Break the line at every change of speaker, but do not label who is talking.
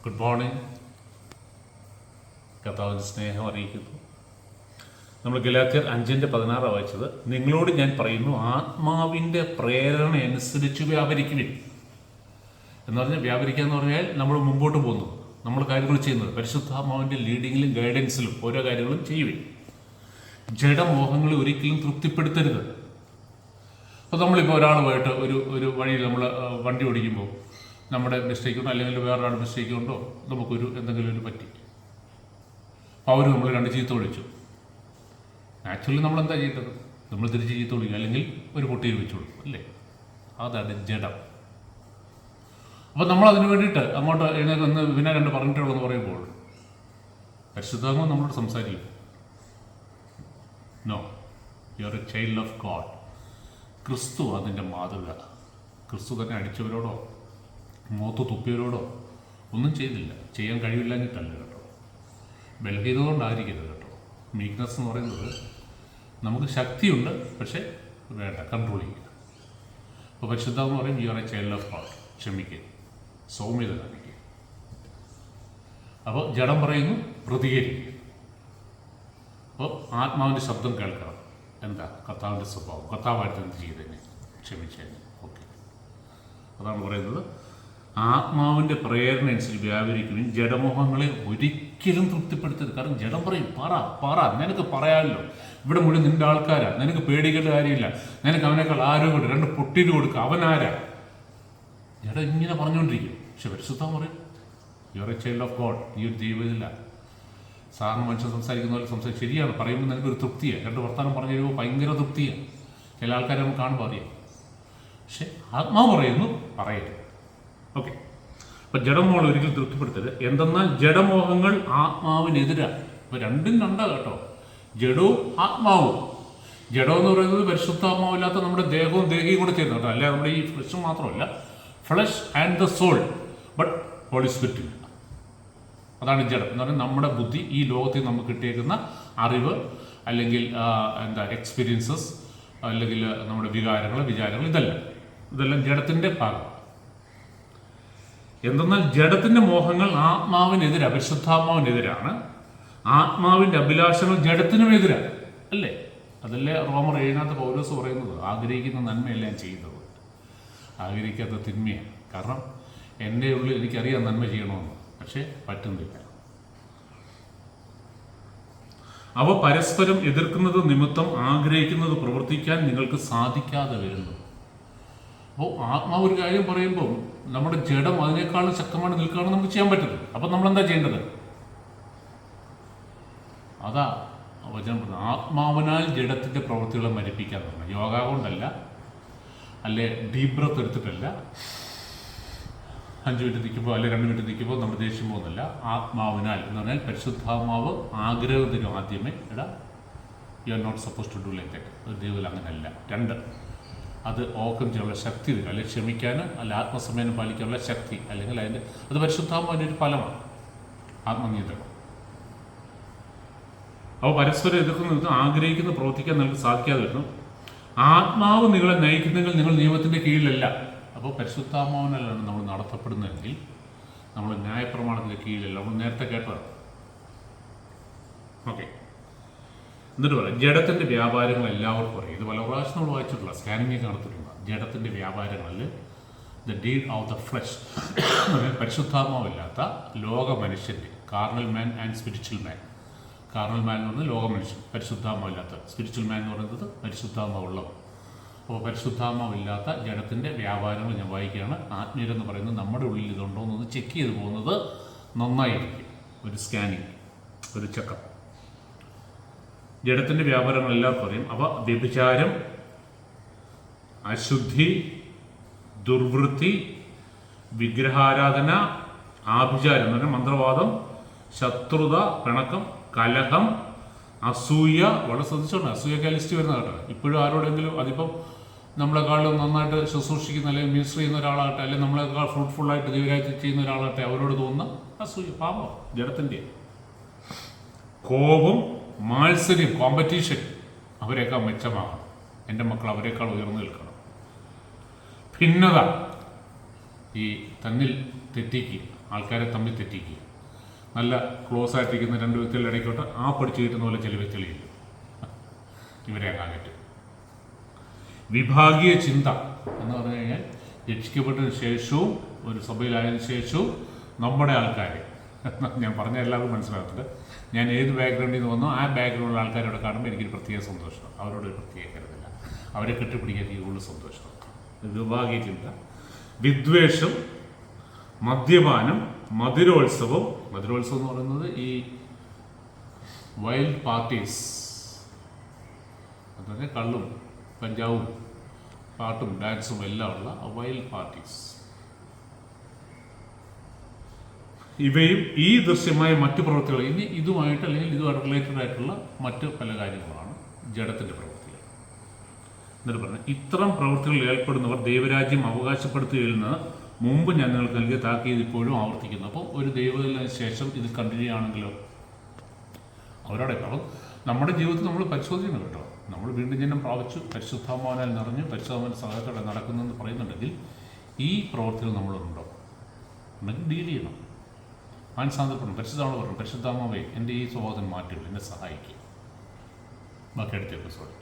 Good morning. കർത്താവിൻ്റെ സ്നേഹം അറിയിക്കുന്നു. നമ്മൾ ഗലാത്യർ 5:16 വായിച്ചത്. നിങ്ങളോട് ഞാൻ പറയുന്നു, ആത്മാവിൻ്റെ പ്രേരണ അനുസരിച്ച് വ്യാപരിക്കുവിൻ എന്ന് പറഞ്ഞാൽ, വ്യാപരിക്കുക എന്ന് പറഞ്ഞാൽ നമ്മൾ മുമ്പോട്ട് പോകുന്നു, നമ്മൾ കാര്യങ്ങൾ ചെയ്യുന്നത് പരിശുദ്ധാത്മാവിൻ്റെ ലീഡിങ്ങിലും ഗൈഡൻസിലും ഓരോ കാര്യങ്ങളും ചെയ്യുവിൻ. ജഡമോഹങ്ങളെ ഒരിക്കലും തൃപ്തിപ്പെടുത്തരുത്. അപ്പോൾ നമ്മളിപ്പോൾ ഒരാളുമായിട്ട് ഒരു വഴിയിൽ നമ്മൾ വണ്ടി ഓടിക്കുമ്പോൾ നമ്മുടെ മിസ്റ്റേക്ക് കൊണ്ടോ അല്ലെങ്കിൽ വേറൊരാളുടെ മിസ്റ്റേക്ക് കൊണ്ടോ നമുക്കൊരു എന്തെങ്കിലും ഒരു പറ്റി, അവർ നമ്മൾ രണ്ട് ചീത്ത വിളിച്ചു. ആക്ച്വലി നമ്മളെന്താ ചെയ്യേണ്ടത്? നമ്മൾ തിരിച്ച് ചീത്ത വിളിക്കുക, അല്ലെങ്കിൽ ഒരു പൊട്ടിയിൽ വെച്ചു കൊടുക്കും, അല്ലേ? അതാണ് ജഡം. അപ്പോൾ നമ്മളതിന് വേണ്ടിയിട്ട് അങ്ങോട്ട് എഴുന്നേറ്റ് ഒന്ന് പിന്നെ രണ്ട് പറഞ്ഞിട്ടുള്ളൂ എന്ന് പറയുമ്പോൾ പരിശുദ്ധാത്മാവ് നമ്മളോട് സംസാരിക്കും. No, you are a child of God. ക്രിസ്തു അതിൻ്റെ മാതൃക. ക്രിസ്തു തന്നെ അടിച്ചവരോടോ മുഖത്ത് തുപ്പിയവരോടോ ഒന്നും ചെയ്തില്ല. ചെയ്യാൻ കഴിവില്ലാഞ്ഞിട്ടല്ല കേട്ടോ, ബലഹീനത കൊണ്ടായിരിക്കരുത് കേട്ടോ. വീക്ക്നെസ് എന്ന് പറയുന്നത് നമുക്ക് ശക്തിയുണ്ട്, പക്ഷേ വേണ്ട, കൺട്രോൾ ചെയ്യുക. അപ്പോൾ പരിശുദ്ധാത്മാവ് പറയും, U are a child of God. ക്ഷമിക്കുക, സൗമ്യത കാണിക്കുക. അപ്പോൾ ജഡം പറയുന്നു, പ്രതികരിക്കുക. അപ്പോൾ ആത്മാവിൻ്റെ ശബ്ദം കേൾക്കണം. എന്താ? കർത്താവിൻ്റെ സ്വഭാവം. കർത്താവായിട്ട് എന്ത് ചെയ്തേനെ? ക്ഷമിച്ചേനെ. ഓക്കെ, അതാണ് പറയുന്നത്. ആത്മാവിൻ്റെ പ്രേരണ അനുസരിച്ച് വ്യാപരിക്കുകയും ജഡമോഹങ്ങളെ ഒരിക്കലും തൃപ്തിപ്പെടുത്തരുത്. കാരണം ജഡം പറയും, പറ നിനക്ക് പറയാമല്ലോ, ഇവിടെ മുഴുവൻ നിൻ്റെ ആൾക്കാരാ, നിനക്ക് പേടിക്കേണ്ട കാര്യമില്ല, നിനക്ക് അവനേക്കാൾ ആരോഗ്യം, രണ്ട് പൊട്ടിന് കൊടുക്കുക, അവനാരാ? ജഡം ഇങ്ങനെ പറഞ്ഞുകൊണ്ടിരിക്കും. പക്ഷെ പരിശുദ്ധം പറയും, U are a child of God. ഈ ഒരു ദൈവമില്ല. സാറിന് മനുഷ്യൻ സംസാരിക്കുന്ന പോലെ സംസാരിക്കും. ശരിയാണ്, പറയുമ്പോൾ നിനക്കൊരു തൃപ്തിയാണ്. രണ്ട് വർത്തമാനം പറഞ്ഞു കഴിയുമ്പോൾ ഭയങ്കര തൃപ്തിയാണ്. ചില ആൾക്കാരെ നമുക്ക് കാണുമ്പോൾ അറിയാം. പക്ഷെ ആത്മാവ് പറയുന്നു, പറയരുത്. ഓക്കെ, അപ്പം ജഡമോഹങ്ങൾ ഒരിക്കലും തൃപ്തിപ്പെടുത്തരുത്. എന്തെന്നാൽ ജഡമോഹങ്ങൾ ആത്മാവിനെതിരാണ്. ഇപ്പം രണ്ടും രണ്ടാ കേട്ടോ, ജഡവും ആത്മാവും. ജഡം എന്ന് പറയുന്നത് പരിശുദ്ധാത്മാവില്ലാത്ത നമ്മുടെ ദേഹവും ദേഹിയും കൂടെ ചേരുന്നു കേട്ടോ. അല്ല നമ്മുടെ ഈ ഫ്ലഷ് മാത്രമല്ല, flesh and the soul, but holy spirit. അതാണ് ജഡം എന്ന് പറയുന്നത്. നമ്മുടെ ബുദ്ധി, ഈ ലോകത്തിൽ നമുക്ക് കിട്ടിയേക്കുന്ന അറിവ്, അല്ലെങ്കിൽ എക്സ്പീരിയൻസസ്, അല്ലെങ്കിൽ നമ്മുടെ വിചാരങ്ങൾ, ഇതെല്ലാം ജഡത്തിൻ്റെ ഭാഗം. എന്തെന്നാൽ ജഡത്തിൻ്റെ മോഹങ്ങൾ ആത്മാവിനെതിരാണ്, പരിശുദ്ധാത്മാവിനെതിരാണ്. ആത്മാവിൻ്റെ അഭിലാഷങ്ങൾ ജഡത്തിനും എതിരാണ്, അല്ലേ? അതല്ലേ റോമർ 7 പൗലോസ് പറയുന്നത്, ആഗ്രഹിക്കുന്ന നന്മയല്ല ഞാൻ ചെയ്യുന്നത്, ആഗ്രഹിക്കാത്ത തിന്മയാണ്. കാരണം എൻ്റെ ഉള്ളിൽ എനിക്കറിയാം നന്മ ചെയ്യണമെന്ന്, പക്ഷേ പറ്റുന്നില്ല. അവ പരസ്പരം എതിർക്കുന്നത് നിമിത്തം ആഗ്രഹിക്കുന്നത് പ്രവർത്തിക്കാൻ നിങ്ങൾക്ക് സാധിക്കാതെ വരുന്നു. അപ്പോൾ ആത്മാവ് ഒരു കാര്യം പറയുമ്പോൾ നമ്മുടെ ജഡം അതിനേക്കാളും ശക്തമായി നിൽക്കുകയാണ് നമുക്ക് ചെയ്യാൻ പറ്റുന്നത്. അപ്പം നമ്മളെന്താ ചെയ്യേണ്ടത്? അതാ വചനം പറഞ്ഞത്, ആത്മാവിനാൽ ജഡത്തിൻ്റെ പ്രവൃത്തികളെ മരിപ്പിക്കാൻ പറഞ്ഞു. യോഗ കൊണ്ടല്ല, അല്ലെ ഡീപ് ബ്രത്ത് എടുത്തിട്ടല്ല, 5 മിനിറ്റ് നിൽക്കുമ്പോൾ അല്ലെ 2 മിനിറ്റ് നിൽക്കുമ്പോൾ നമ്മൾ ദേഷ്യം പോകുന്നില്ല. ആത്മാവിനാൽ എന്ന് പറഞ്ഞാൽ പരിശുദ്ധാത്മാവ് ആഗ്രഹം തരും ആദ്യമേ. You are not suppose to do like that. ദൈവത്തിൽ അങ്ങനെയല്ല. 2, അത് ഓക്കം ചെയ്യാനുള്ള ശക്തി തരും, അല്ലെങ്കിൽ ക്ഷമിക്കാനും അല്ല ആത്മസമയം പാലിക്കാനുള്ള ശക്തി, അല്ലെങ്കിൽ അത് പരിശുദ്ധാത്മാവിൻ്റെ ഒരു ഫലമാണ്, ആത്മനിയന്ത്രണം. അപ്പോൾ പരസ്പരം എതിർക്കുന്നത് ആഗ്രഹിക്കുന്ന പ്രവർത്തിക്കാൻ നിങ്ങൾക്ക് സാധിക്കാതെ വരുന്നു. ആത്മാവ് നിങ്ങളെ നയിക്കുന്നെങ്കിൽ നിങ്ങൾ നിയമത്തിൻ്റെ കീഴിലല്ല. അപ്പോൾ പരിശുദ്ധാത്മാവിനല്ലാണ് നമ്മൾ നടത്തപ്പെടുന്നതെങ്കിൽ നമ്മൾ ന്യായപ്രമാണത്തിൻ്റെ കീഴിലല്ല. നമ്മൾ നേരത്തെ കേട്ടതാണ്. ഓക്കെ, എന്നിട്ട് പറയാം, ജഡത്തിൻ്റെ വ്യാപാരങ്ങൾ എല്ലാവർക്കും പറയും. ഇത് പല പ്രാവശ്യം നമ്മൾ വായിച്ചിട്ടുള്ള സ്കാനിങ്ങൊക്കെ നടത്തിയിട്ടുണ്ട്. ജഡത്തിൻ്റെ വ്യാപാരങ്ങളിൽ the deed of the flesh, പരിശുദ്ധാത്മാവില്ലാത്ത ലോക മനുഷ്യൻ്റെ, carnal man and spiritual man. Carnal man എന്ന് പറഞ്ഞാൽ ലോക മനുഷ്യൻ, പരിശുദ്ധാത്മാവില്ലാത്ത. സ്പിരിച്വൽ മാൻ എന്ന് പറയുന്നത് പരിശുദ്ധാത്മാവുള്ളവർ. അപ്പോൾ പരിശുദ്ധാത്മാവില്ലാത്ത ജഡത്തിൻ്റെ വ്യാപാരങ്ങൾ ഞാൻ വായിക്കുകയാണ്. ആത്മീയരെന്ന് പറയുന്നത് നമ്മുടെ ഉള്ളിൽ ഇതുണ്ടോ എന്നൊന്ന് ചെക്ക് ചെയ്ത് പോകുന്നത് നന്നായിരിക്കും. ഒരു സ്കാനിങ്, ഒരു ചെക്കപ്പ്. ജഡത്തിൻ്റെ വ്യാപാരങ്ങൾ എല്ലാവർക്കും അറിയാം. അവ വ്യഭിചാരം, അശുദ്ധി, ദുർവൃത്തി, വിഗ്രഹാരാധന, ആഭിചാരം എന്ന് പറഞ്ഞാൽ മന്ത്രവാദം, ശത്രുത, പിണക്കം, കലഹം, അസൂയ. വളരെ ശ്രദ്ധിച്ചോണ്ട്, അസൂയൊക്കെ ലിസ്റ്റ് വരുന്ന കേട്ടോ. ഇപ്പോഴും ആരോടെങ്കിലും അതിപ്പം നമ്മളെക്കാളും നന്നായിട്ട് ശുശ്രൂഷിക്കുന്ന അല്ലെങ്കിൽ മിനിസ്റ്റർ ചെയ്യുന്ന ഒരാളാകട്ടെ, അല്ലെങ്കിൽ നമ്മളെക്കാൾ ഫ്രൂട്ട്ഫുള്ളായിട്ട് ദൈവരാജ്യം ചെയ്യുന്ന ഒരാളാകട്ടെ, അവരോട് തോന്നുന്ന അസൂയ, പാപം, ജഡത്തിൻ്റെ. കോപം, മാത്സര്യം, കോമ്പറ്റീഷൻ, അവരെക്കാൾ മെച്ചമാകണം, എൻ്റെ മക്കൾ അവരെക്കാൾ ഉയർന്നു നിൽക്കണം. ഭിന്നത, ഈ തന്നിൽ തെറ്റിക്കുക, ആൾക്കാരെ തമ്മിൽ തെറ്റിക്കുക, നല്ല ക്ലോസ് ആയിട്ടിരിക്കുന്ന രണ്ട് വ്യക്തികളുടെ ഇടയ്ക്കോട്ട് പിടിച്ച് കിട്ടുന്ന പോലെ ചില വ്യക്തികളില്ല, ഇവരെ അകറ്റും. വിഭാഗീയ ചിന്ത എന്ന് പറഞ്ഞു കഴിഞ്ഞാൽ രക്ഷിക്കപ്പെട്ടതിന് ശേഷവും ഒരു സഭയിലായതിനു ശേഷവും നമ്മുടെ ആൾക്കാരെ, ഞാൻ പറഞ്ഞ എല്ലാവർക്കും മനസ്സിലാക്കുന്നുണ്ട്, ഞാൻ ഏത് ബാക്ക്ഗ്രൗണ്ടിൽ നിന്ന് വന്നോ ആ ബാക്ക്ഗ്രൗണ്ടിലുള്ള ആൾക്കാരോട് കാണുമ്പോൾ എനിക്കൊരു പ്രത്യേക സന്തോഷം, അവരോടൊരു പ്രത്യേക കരുതില്ല, അവരെ കെട്ടിപ്പിടിക്കാൻ എനിക്ക് കൂടുതൽ സന്തോഷം. വിഭാഗീയ ചിന്ത, വിദ്വേഷം, മദ്യപാനം, മധുരോത്സവം എന്ന് പറയുന്നത് ഈ വൈൽഡ് പാർട്ടീസ്, അതൊക്കെ കള്ളും കഞ്ചാവും പാട്ടും ഡാൻസും എല്ലാം ഉള്ള വൈൽഡ് പാർട്ടീസ്. ഇവയും ഈ ദൃശ്യമായ മറ്റു പ്രവൃത്തികൾ, ഇനി ഇതുമായിട്ട് അല്ലെങ്കിൽ ഇതുമായിട്ട് റിലേറ്റഡ് ആയിട്ടുള്ള മറ്റ് പല കാര്യങ്ങളാണ് ജഡത്തിൻ്റെ പ്രവൃത്തികൾ. എന്നിട്ട് പറഞ്ഞു, ഇത്തരം പ്രവൃത്തികളിൽ ഏർപ്പെടുന്നവർ ദൈവരാജ്യം അവകാശപ്പെടുത്തുകയിൽ നിന്ന് മുമ്പ് ഞാൻ നിങ്ങൾക്ക് നൽകിയ താക്കീത് ഇപ്പോഴും ആവർത്തിക്കുന്നു. അപ്പോൾ ഒരു ദൈവത്തിന് ശേഷം ഇത് കണ്ടിന്യൂ ആണെങ്കിലോ അവരോടെ. അപ്പം നമ്മുടെ ജീവിതത്തിൽ നമ്മൾ പരിശോധിക്കണം കേട്ടോ. നമ്മൾ വീണ്ടും ജന്മം പ്രാപിച്ചു, പരിശുദ്ധാത്മാവിനാൽ നിറഞ്ഞു, പരിശുദ്ധാത്മാവിൻ്റെ സഹായത്തോടെ നടക്കുന്നെന്ന് പറയുന്നുണ്ടെങ്കിൽ ഈ പ്രവൃത്തികൾ നമ്മളുണ്ടോ ഉണ്ടെങ്കിൽ ഡീൽ ചെയ്യണം. മാനസാന്തരപ്പെടണം. പരിശുദ്ധാത്മാവ് പറഞ്ഞു, പരിശുദ്ധാത്മാവേ എൻ്റെ ഈ സ്വഭാവത്തിന് മാറ്റുള്ളൂ, എന്നെ സഹായിക്കുക. ബാക്കി അടുത്ത എപ്പിസോഡ്.